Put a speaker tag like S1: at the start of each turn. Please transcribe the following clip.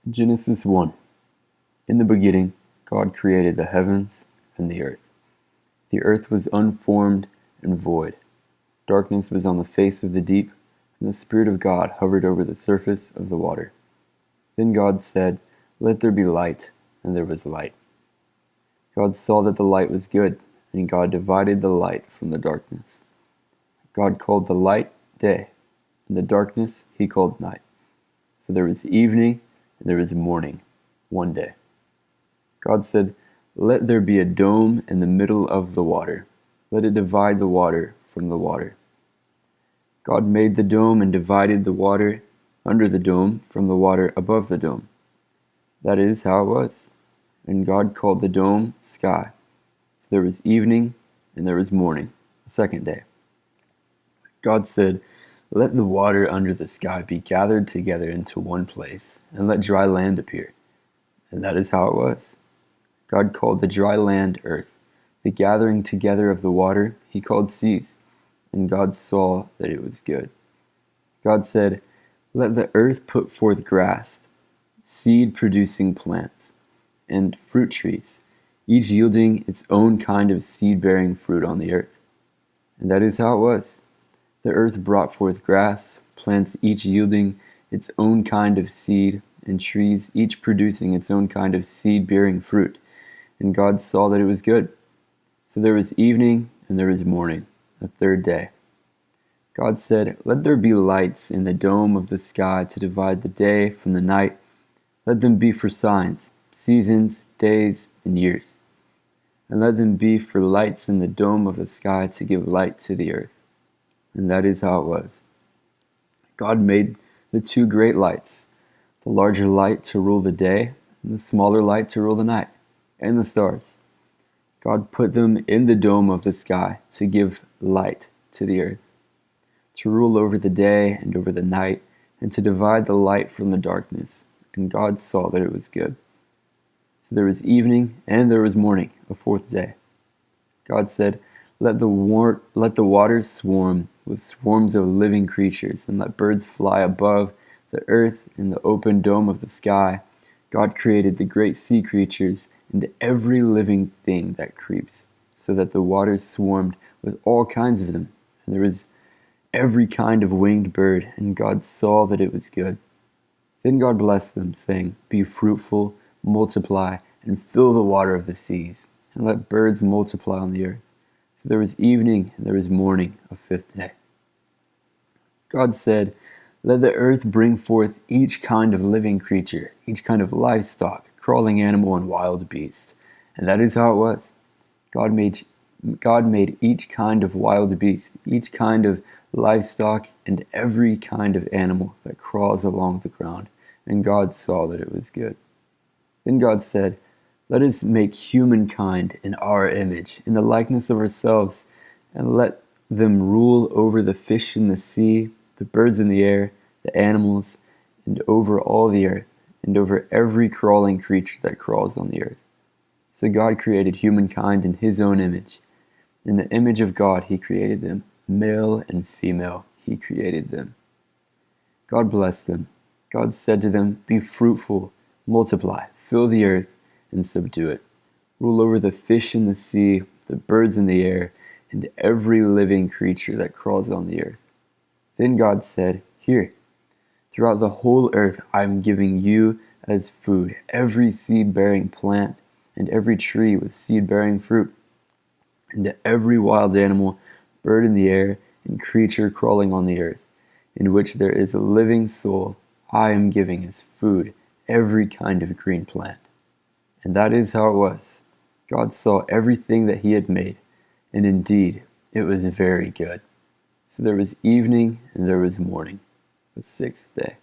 S1: Genesis 1. In the beginning, God created the heavens and the earth. The earth was unformed and void. Darkness was on the face of the deep, and the Spirit of God hovered over the surface of the water. Then God said, "Let there be light," and there was light. God saw that the light was good, and God divided the light from the darkness. God called the light day, and the darkness he called night. So there was evening, and there was morning, one day. God said, "Let there be a dome in the middle of the water. Let it divide the water from the water." God made the dome and divided the water under the dome from the water above the dome. That is how it was. And God called the dome sky. So there was evening, and there was morning, the second day. God said, "Let the water under the sky be gathered together into one place, and let dry land appear." And that is how it was. God called the dry land earth. The gathering together of the water he called seas. And God saw that it was good. God said, "Let the earth put forth grass, seed-producing plants, and fruit trees, each yielding its own kind of seed-bearing fruit on the earth." And that is how it was. The earth brought forth grass, plants each yielding its own kind of seed, and trees each producing its own kind of seed-bearing fruit. And God saw that it was good. So there was evening, and there was morning, the third day. God said, "Let there be lights in the dome of the sky to divide the day from the night. Let them be for signs, seasons, days, and years. And let them be for lights in the dome of the sky to give light to the earth." And that is how it was. God made the two great lights, the larger light to rule the day, and the smaller light to rule the night, and the stars. God put them in the dome of the sky to give light to the earth, to rule over the day and over the night, and to divide the light from the darkness. And God saw that it was good. So there was evening, and there was morning, a fourth day. God said, let the waters swarm with swarms of living creatures, and let birds fly above the earth in the open dome of the sky." God created the great sea creatures and every living thing that creeps, so that the waters swarmed with all kinds of them. And there was every kind of winged bird, and God saw that it was good. Then God blessed them, saying, "Be fruitful, multiply, and fill the water of the seas, and let birds multiply on the earth." So there was evening, and there was morning, a fifth day. God said, "Let the earth bring forth each kind of living creature, each kind of livestock, crawling animal, and wild beast." And that is how it was. God made each kind of wild beast, each kind of livestock, and every kind of animal that crawls along the ground. And God saw that it was good. Then God said, "Let us make humankind in our image, in the likeness of ourselves, and let them rule over the fish in the sea, the birds in the air, the animals, and over all the earth, and over every crawling creature that crawls on the earth." So God created humankind in his own image. In the image of God he created them. Male and female he created them. God blessed them. God said to them, "Be fruitful, multiply, fill the earth, and subdue it. Rule over the fish in the sea, the birds in the air, and every living creature that crawls on the earth." Then God said, "Here, throughout the whole earth I am giving you as food every seed-bearing plant, and every tree with seed-bearing fruit, and every wild animal, bird in the air, and creature crawling on the earth, in which there is a living soul. I am giving as food every kind of green plant." And that is how it was. God saw everything that he had made, and indeed it was very good. So there was evening, and there was morning, the sixth day.